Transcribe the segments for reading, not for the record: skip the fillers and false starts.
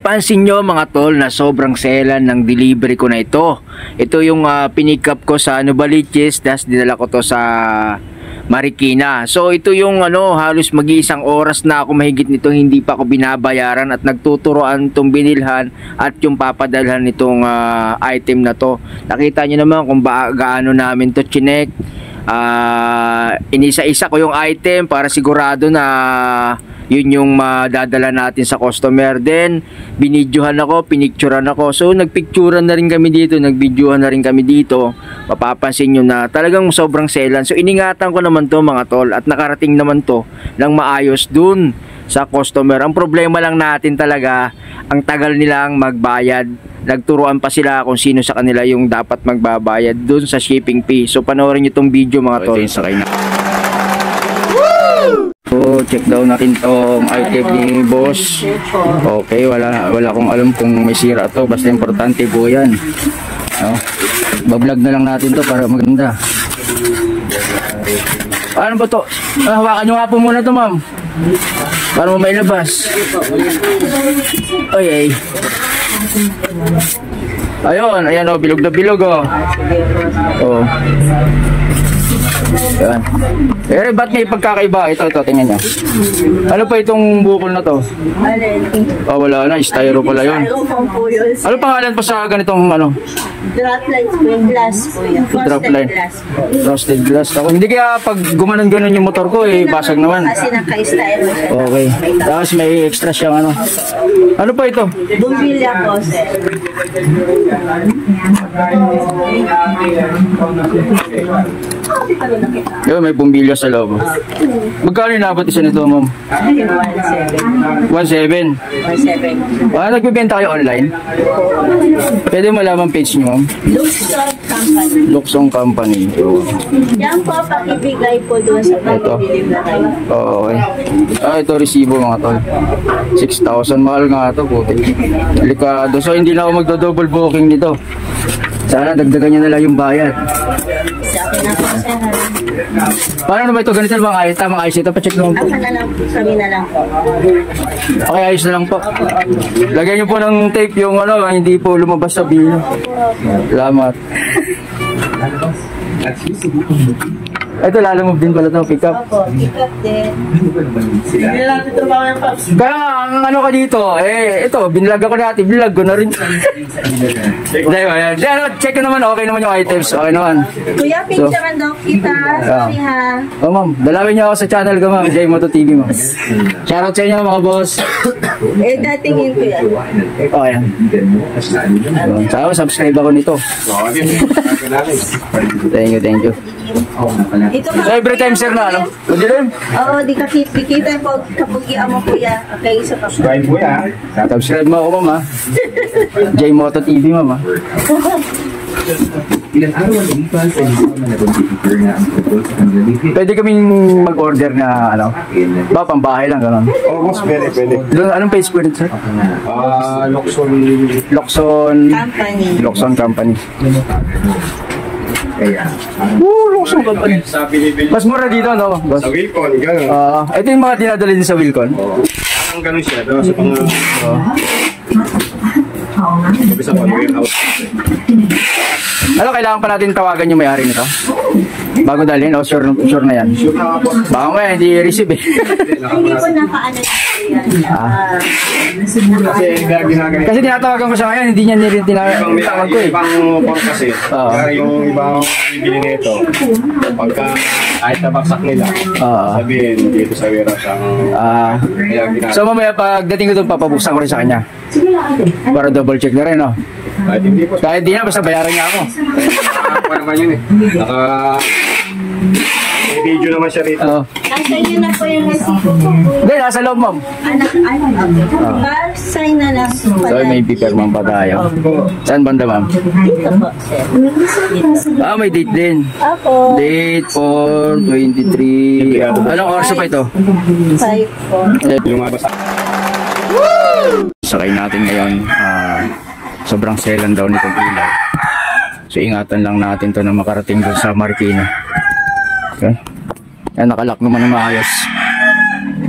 Napansin nyo mga tol na sobrang selan ng delivery ko na ito. Ito yung pinick up ko sa Novaliches, das dinala ko to sa Marikina. So ito yung halos mag-iisang oras na ako mahigit nito, hindi pa ako binabayaran at nagtuturoan itong binilhan at yung papadalhan nitong item na to. Nakita nyo naman kung gaano namin to chinek. Inisa-isa ko yung item para sigurado na yun yung madadala natin sa customer. Then binidyohan ako, pinicturean ako. So nagpicturean na rin kami dito, nagbidyohan na rin kami dito. Mapapansin nyo na talagang sobrang selan. So iningatan ko naman to mga tol at nakarating naman to ng maayos dun sa customer. Ang problema lang natin talaga, ang tagal nilang magbayad. Nagturuan pa sila kung sino sa kanila yung dapat magbabayad dun sa shipping fee. So panoorin nyo tong video mga tol. So check daw natin tong item ni boss. Okay, wala akong alam kung may sira to, basta importante po yan. Bablog na lang natin to para maganda. Ano ba to? Hawakan nyo nga po muna to ma'am, para mo mailabas. Ay. Ayun, ayan o, bilog na bilog o. Yan. Eh, ba't may pagkakaiba? Ito, tingnan nyo. Ano pa itong bukol na to? Wala na, styro pala yun. Ano pangalan pa sa ganitong Dropline glass po yan. Dropline. Frosted glass. Hindi kaya pag gumanon-ganon yung motor ko, basag naman. Kasi naka-styro. Okay. Tapos may extra siyang Ano pa ito? Bumbilya po, sir. Yo, may bumbilya sa loob. Magkano inabot isa nito, ma'am? 1.7. 1.7. Nagbibenta kayo online? Pwede malaman page nyo, ma'am? Luxong Company. Yan po, pakibigay po doon sa pag-bilib na tayo. Okay. Ito resibo mga tol. 6,000. Mahal nga ito, puti. Delikado. So hindi na ako magdo-double booking nito. Sana dagdagan nyo na lang yung bayad. Paano naman ito? Ganito bang ayos? Tamang ayos ito? Pacheck naman po. Kami na lang po. Okay, ayos na lang po. Lagyan nyo po ng tape yung hindi po lumabas sa bilo. Salamat. Ito, lalamove din pala ito, pick up. Opo, pick up din. Kaya ang ka dito, ito, binilag ako natin, binilag ko na rin. Check naman, okay naman yung items, okay naman. Kuya, picturean daw kita, sorry ha. Ma'am, dalawin niyo ako sa channel ko ma'am, J-Moto TV ma'am. Shoutout sa inyo mga boss. Datingin ko yan. Okay. Saka subscribe ako nito. Thank you. Ito So every time sir na Pwede rin? Oo, di ka kikita po kapugian mo kuya. Okay, isa pa. Subscribe mo ya. Subscribe mo ako ma'am ha. J-Moto TV ma'am ha. Ilang araw ang lipas ay nag-configure na ang tungkol sa delivery. Pwede kaming mag-order na pambahay lang gano'n. Almost pwede. Anong page po rin sir? Luxon Company. Kaya Luxon Company. Mas mura dito boss? Sa Wilcon, gano'n. Ito yung mga dinadala din sa Wilcon. Ang gano'n siya, sa sa warehouse. Kailangan pa natin tawagan yung may-ari nito? Bago dalhin? Sure na yan? Sure na po. Baka mo hindi receive Hindi ko nakaano yan. Kasi tinatawagan ko siya ngayon, hindi niya nirin tinatawag ko Ibang port kasi. Yung ibang bibili nito. Pagka kahit nabaksak nila, sabihin dito sa warehouse ang so mamaya pagdating ko doon, papabuksan ko rin sa kanya. Para double check na rin, Kahit hindi na, basta bayaran niya ako. Naka naman yun may video naman siya rito. Nasa inyo na po yung resibo po. Hindi, nasa loob, ma'am. Sign na lang po. So may pipirman pa tayo. Saan banda, ma'am? Dito po, sir. May date din. Apo. Date for 23. Anong oras pa ito? 5 po. Lumabas. Sakay natin ngayon. Sobrang selan daw nitong ilaw. So ingatan lang natin to na makarating doon sa Marikina. Okay. Yan, nakalock naman ng maayos.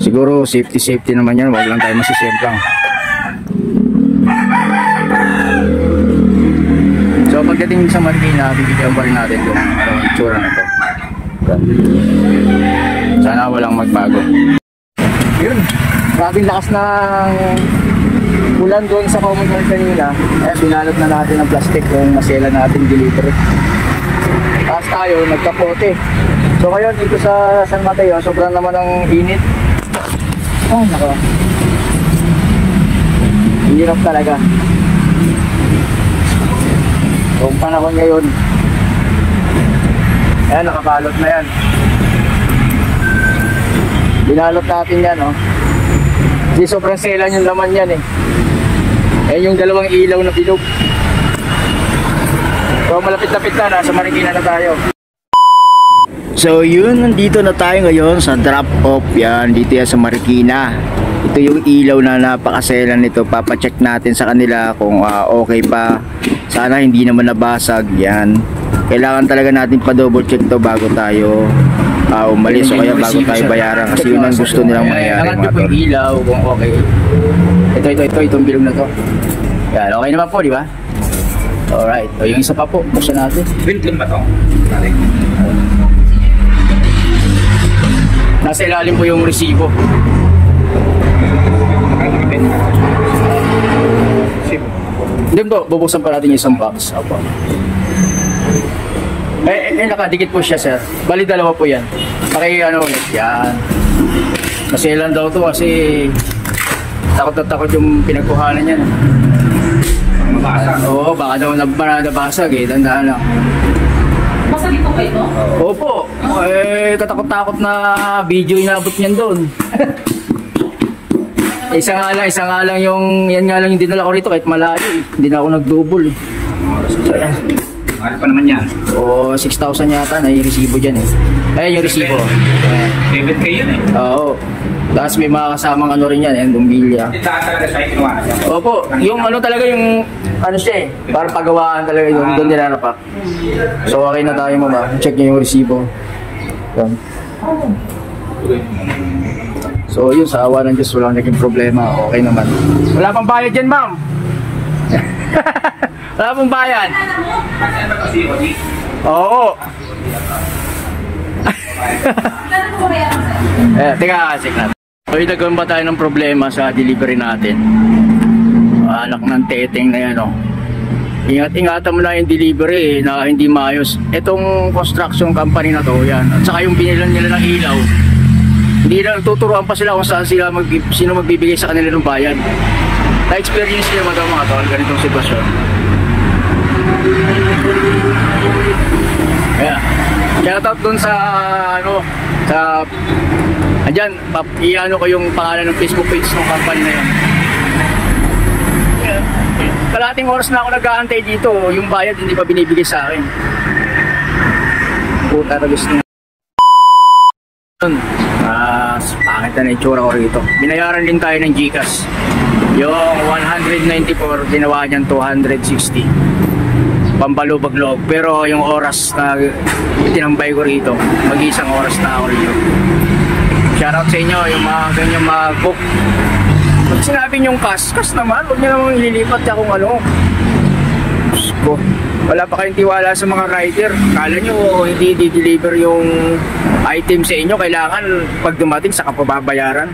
Siguro safety naman yan. Wag lang tayo masisemplang. pagdating sa Marikina, bibigyan pa rin natin kung ano yung itsura na to. Sana walang magbago. Yun, maraming lakas ng ulan doon sa Commonwealth kanina. Binalot na natin ng plastic kung masela natin delivery. Tapos tayo, nagkapote. So ngayon dito sa San Mateo, sobrang naman ang init. Oh, nako. Hirap talaga. Kung panahon ngayon, ayan, nakabalot na yan. Binalot natin yan, oh. Hindi sobrang selan yung laman yan, eh. Ayan yung dalawang ilaw na bilog. So malapit-lapit na, nasa Marikina na tayo. So yun, nandito na tayo ngayon sa drop-off. Yan, dito yan sa Marikina. Ito yung ilaw na napakaselan nito. Papacheck natin sa kanila kung okay pa. Sana hindi naman nabasag. Yan, kailangan talaga natin pa-double check to bago tayo umalis o kaya bago tayo bayaran. Kasi yun ang gusto nilang mangyari. Angat ko yung ilaw kung okay. Itong bilog na to. Yan, okay naman po, di ba? Alright, o yung isa pa po, buksan natin. Windling ba to? Nasa ilalim po yung resibo. Hindi po, bubuksan pa natin yung isang box. Opo. Nakadikit po siya, sir. Bali, dalawa po yan. Ano ulit, yan. Maselan daw to kasi takot na takot yung pinagkuhanan niya. Oo, baka daw nabasag eh. Tandaan lang. Basta dito ba ito? Opo. Katakot-takot na video inabot niyan doon. Isa nga lang yung, yan nga lang yung dinala ko rito kahit malayo eh. Hindi na ako nag-double eh. So, Mahal pa naman yan. o 6,000 yata na yung resibo dyan eh. Ayan yung resibo. David kayo yun eh. Oo. Tapos may mga kasamang ano rin yan, yung bumbilya. Hindi talaga siya kinuha na siya. Opo, yung ano talaga yung, ano siya eh, parang pagawaan talaga yung doon nilarapak. So okay na tayo mama, check nyo yung resibo. Yan. So yun, sa awa ng Diyos, walang naging problema, okay naman. Wala pang bayad dyan, ma'am. Wala pang bayad. Oo. Teka, check natin. So nagkaroon ba tayo ng problema sa delivery natin? Anak ng teteng na yan, oh. Ingat-ingatan mo na yung delivery na hindi maayos. Itong construction company na to, yan. At saka yung binilan nila ng ilaw, hindi lang tuturuan pa sila kung saan sila sino magbibigay sa kanila ng bayan. Na-experience nila mga tol, ganitong sitwasyon. Yeah. Shout out dun sa ano, sa andyan, i-ano ko yung pangalan ng Facebook page ng company na yun. Kalating oras na ako nag-aantay dito, yung bayad hindi pa binibigay sa akin. Puta na gusto niya. Pangit na itsura ko rito. Binayaran din tayo ng GCash. Yung 194, ginawa niyan 260. Pambalubag loob. Pero yung oras na tinambay ko rito, mag-isang oras na ako rito. Shoutout sa inyo, yung mga ganyan mag-book. Pag sinabi niyong cash naman, huwag niyo namang ililipat niya kung ano. Ko, wala pa kayong tiwala sa mga rider. Kala nyo hindi di-deliver yung item sa inyo, kailangan pag dumating saka pababayaran.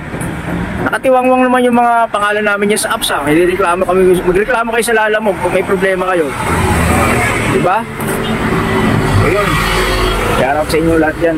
Nakatiwangwang naman yung mga pangalan namin niya sa apps. Magreklamo kayo sa Lalamove kung may problema kayo. Diba? Ayun. Shoutout sa inyo lahat yan.